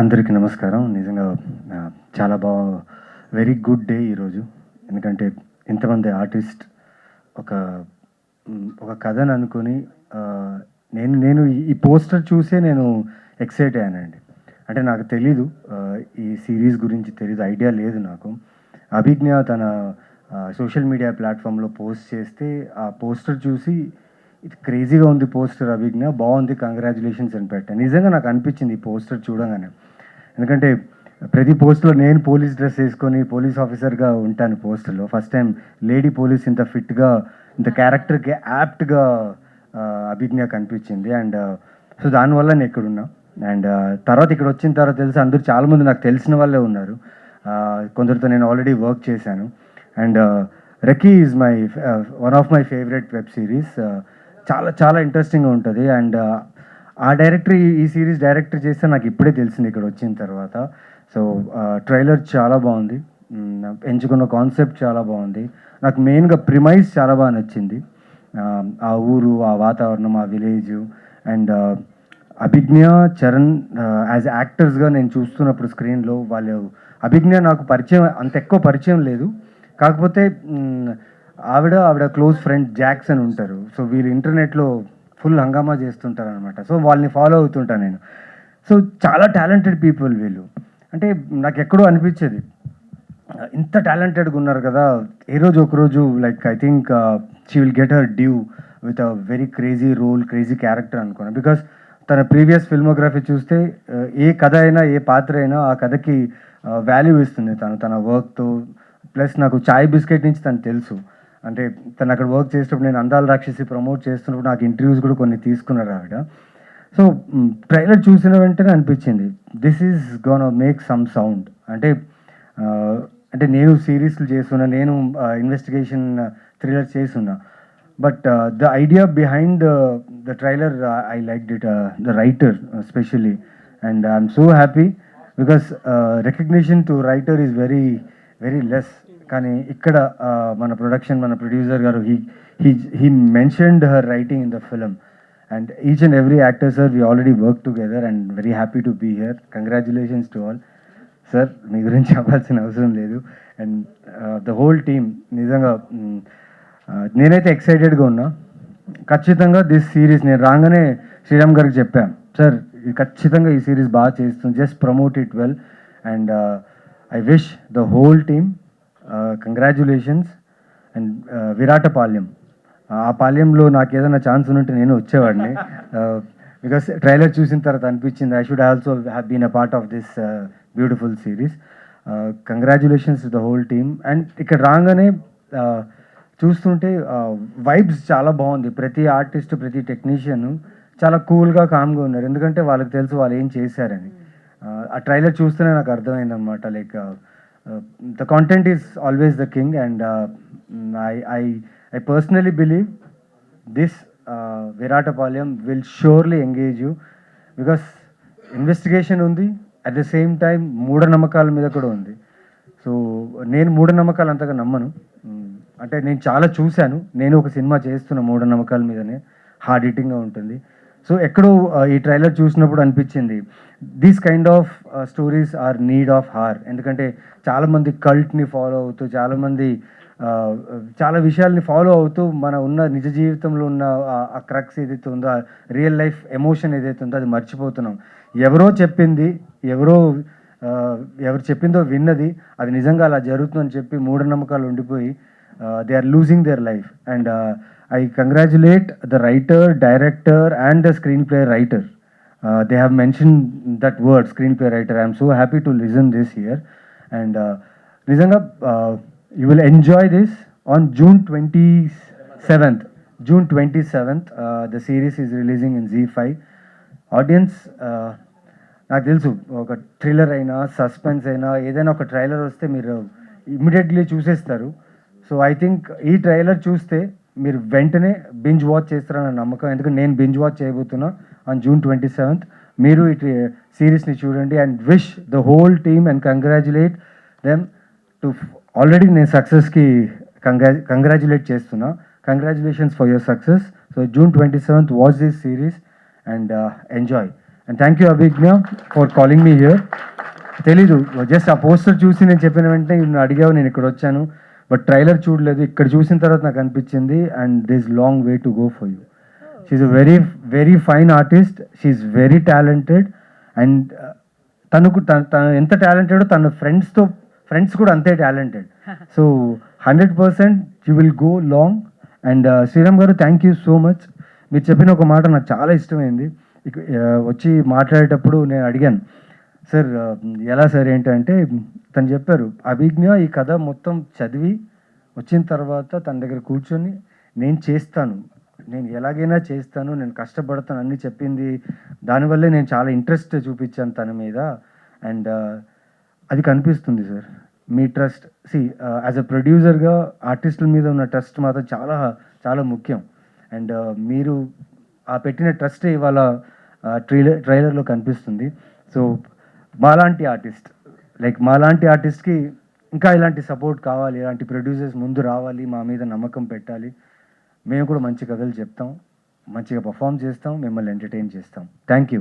అందరికీ నమస్కారం. నిజంగా చాలా వెరీ గుడ్ డే ఈరోజు. ఎందుకంటే ఇంతమంది ఆర్టిస్ట్ ఒక ఒక కథను అనుకొని నేను నేను ఈ పోస్టర్ చూసే నేను ఎక్సైట్ అయ్యానండి. అంటే నాకు తెలీదు, ఈ సీరీస్ గురించి తెలీదు, ఐడియా లేదు నాకు. అభిజ్ఞ తన సోషల్ మీడియా ప్లాట్‌ఫామ్‌లో పోస్ట్ చేస్తే ఆ పోస్టర్ చూసి ఇది క్రేజీగా ఉంది పోస్టర్ అభిజ్ఞ, బాగుంది, కంగ్రాచ్యులేషన్స్ అని పెట్టాను. నిజంగా నాకు అనిపించింది ఈ పోస్టర్ చూడంగానే. ఎందుకంటే ప్రతి పోస్ట్‌లో నేను పోలీస్ డ్రెస్ వేసుకొని పోలీస్ ఆఫీసర్‌గా ఉంటాను పోస్టర్‌లో. ఫస్ట్ టైం లేడీ పోలీస్ ఇంత ఫిట్‌గా, ఇంత క్యారెక్టర్‌కి యాప్ట్‌గా అభిజ్ఞ కనిపించింది. అండ్ సో దానివల్ల నేను ఇక్కడున్నా. అండ్ తర్వాత ఇక్కడ వచ్చిన తర్వాత తెలిసి అందరూ చాలామంది నాకు తెలిసిన వాళ్ళే ఉన్నారు. కొందరితో నేను ఆల్రెడీ వర్క్ చేశాను. And Recce is my one of my favourite web series. చాలా చాలా ఇంట్రెస్టింగ్గా ఉంటుంది. అండ్ ఆ డైరెక్టర్ ఈ సీరీస్ డైరెక్టర్ చేస్తే నాకు ఇప్పుడే తెలిసింది ఇక్కడ వచ్చిన తర్వాత. సో ట్రైలర్ చాలా బాగుంది. ఎంచుకున్న కాన్సెప్ట్ చాలా బాగుంది. నాకు మెయిన్గా ప్రిమైజ్ చాలా బాగా నచ్చింది. ఆ ఊరు, ఆ వాతావరణం, ఆ విలేజ్. అండ్ అభిజ్ఞ, చరణ్ యాజ్ యాక్టర్స్గా నేను చూస్తున్నప్పుడు స్క్రీన్లో వాళ్ళు, అభిజ్ఞ నాకు పరిచయం అంత ఎక్కువ పరిచయం లేదు. కాకపోతే ఆవిడ క్లోజ్ ఫ్రెండ్ జాక్స్ అని ఉంటారు. సో వీళ్ళు ఇంటర్నెట్లో ఫుల్ హంగామా చేస్తుంటారు అనమాట. సో వాళ్ళని ఫాలో అవుతుంటాను నేను. సో చాలా టాలెంటెడ్ పీపుల్ వీళ్ళు. అంటే నాకు ఎక్కడో అనిపించేది, ఇంత టాలెంటెడ్గా ఉన్నారు కదా, ఏ రోజు ఒకరోజు like I think she will get her due with a very crazy role, crazy character అనుకున్నాను. బికాస్ తన ప్రీవియస్ ఫిల్మోగ్రఫీ చూస్తే ఏ కథ అయినా, ఏ పాత్ర అయినా ఆ కథకి వాల్యూ ఇస్తుంది తన వర్క్తో. ప్లస్ నాకు చాయ్ బిస్కెట్ నుంచి తను తెలుసు. అంటే తను అక్కడ వర్క్ చేసేటప్పుడు, నేను అందాల రాక్షసి ప్రమోట్ చేస్తున్నప్పుడు నాకు ఇంటర్వ్యూస్ కూడా కొన్ని తీసుకున్నారు ఆవిడ. సో ట్రైలర్ చూసిన వెంటనే అనిపించింది this is gonna make some sound. అంటే అంటే నేను సిరీస్లు చేస్తున్నా, నేను ఇన్వెస్టిగేషన్ థ్రిల్లర్ చేస్తున్నా. But the idea behind the trailer, I like it, the writer specially. And I'm so happy because recognition to writer is very very less. కానీ ఇక్కడ మన ప్రొడ్యూసర్ గారు he mentioned her writing in the film. And each and every actor, sir, we already worked together and very happy to be here. Congratulations to all. Sir, మీ గురించి చెప్పాల్సిన అవసరం లేదు. And the whole team నిజంగా నేనైతే ఎక్సైటెడ్గా ఉన్నా. ఖచ్చితంగా this series నేను రాగానే శ్రీరామ్ గారికి చెప్పాను, సార్ ఖచ్చితంగా ఈ సిరీస్ బాగా చేస్తుంది, just promote it well. And I wish the whole team congratulations. And Viratapalem, ఆ పాలెంలో నాకు ఏదైనా ఛాన్స్ ఉంటే నేను వచ్చేవాడిని. బికాస్ ట్రైలర్ చూసిన తర్వాత అనిపించింది I should also have been a part of this beautiful series. Congratulations to the whole team. And ఇక్కడ రాగానే చూస్తుంటే వైబ్స్ చాలా బాగుంది. ప్రతి ఆర్టిస్ట్, ప్రతి టెక్నీషియన్ చాలా కూల్గా, కామ్గా ఉన్నారు. ఎందుకంటే వాళ్ళకి తెలుసు వాళ్ళు ఏం చేశారని. ఆ ట్రైలర్ చూస్తేనే నాకు అర్థమైంది అనమాట. Like the content is always the king. And I personally believe this Viratapalem will surely engage you because investigation ఉంది, అట్ ద సేమ్ టైం మూఢనమ్మకాల మీద కూడా ఉంది. సో నేను మూఢనమ్మకాలు అంతగా నమ్మను. అంటే నేను చాలా చూశాను. నేను ఒక సినిమా చేస్తున్న మూఢనమ్మకాల మీదనే, హార్డ్ హిట్టింగ్గా ఉంటుంది. సో ఎక్కడో ఈ ట్రైలర్ చూసినప్పుడు అనిపించింది these kind of stories are need of hour. ఎందుకంటే చాలామంది కల్ట్ని ఫాలో అవుతూ, చాలామంది చాలా విషయాల్ని ఫాలో అవుతూ మన ఉన్న నిజ జీవితంలో ఉన్న ఆ క్రక్స్ ఏదైతే ఉందో, ఆ రియల్ లైఫ్ ఎమోషన్ ఏదైతే ఉందో అది మర్చిపోతున్నాం. ఎవరో చెప్పింది, ఎవరు చెప్పిందో విన్నది అది నిజంగా అలా జరుగుతుందని చెప్పి మూఢనమ్మకాలు ఉండిపోయి they are losing their life. And I congratulate the writer, director and the screen play writer. They have mention that word, screen play writer. I'm so happy to listen this here. And నిజంగా you will enjoy this on June 27th. June 27th, the series is releasing in Z5. Audience, నాకు తెలుసు ఒక thriller అయినా, suspense అయినా, ఏదైనా ఒక trailer వస్తే మీరు ఇమ్మీడియట్లీ చూసేస్తారు. సో ఐ థింక్ ఈ ట్రైలర్ చూస్తే మీరు వెంటనే బింజ్ వాచ్ చేస్తారన్న నమ్మకం. ఎందుకంటే నేను బింజ్ వాచ్ చేయబోతున్నా ఆన్ June 27th. మీరు ఈ సిరీస్ని చూడండి and wish the whole team and congratulate them to already నేను సక్సెస్కి కంగ్రాచులేట్ చేస్తున్నా. Congratulations for your success. So June 27th watch this series and enjoy. And thank you Abhigna for calling me here. తెలీదు, just ఆ poster చూసి నేను చెప్పిన వెంటనే నువ్వు అడిగావు, నేను ఇక్కడ వచ్చాను. బట్ ట్రైలర్ చూడలేదు, ఇక్కడ చూసిన తర్వాత నాకు అనిపించింది and this long way to go for you. She's a very very fine artist, she's very talented. And తను ఎంత టాలెంటెడో తన ఫ్రెండ్స్ కూడా అంతే talented. So 100% you will go long. And Sriram garu, thank you so much. మీరు చెప్పిన ఒక మాట నాకు చాలా ఇష్టమైంది. వచ్చి మాట్లాడేటప్పుడు నేను అడిగాను, సార్ ఎలా సార్ ఏంటంటే తను చెప్పారు, అభిజ్ఞ ఈ కథ మొత్తం చదివి వచ్చిన తర్వాత తన దగ్గర కూర్చొని నేను చేస్తాను, నేను ఎలాగైనా చేస్తాను, నేను కష్టపడతాను అన్నీ చెప్పింది. దానివల్లే నేను చాలా ఇంట్రెస్ట్ చూపించాను తన మీద. అండ్ అది కనిపిస్తుంది sir me trust. As a ప్రొడ్యూసర్గా ఆర్టిస్టుల మీద ఉన్న ట్రస్ట్ మాత్రం చాలా చాలా ముఖ్యం. అండ్ మీరు ఆ పెట్టిన ట్రస్ట్ ఇవాళ ట్రైలర్లో కనిపిస్తుంది. సో మాలాంటి ఆర్టిస్ట్కి ఇంకా ఇలాంటి సపోర్ట్ కావాలి, ఇలాంటి ప్రొడ్యూసర్స్ ముందు రావాలి, మా మీద నమ్మకం పెట్టాలి. మేము కూడా మంచి కథలు చెప్తాం, మంచిగా పర్ఫామ్ చేస్తాం, మిమ్మల్ని ఎంటర్టైన్ చేస్తాం. Thank you.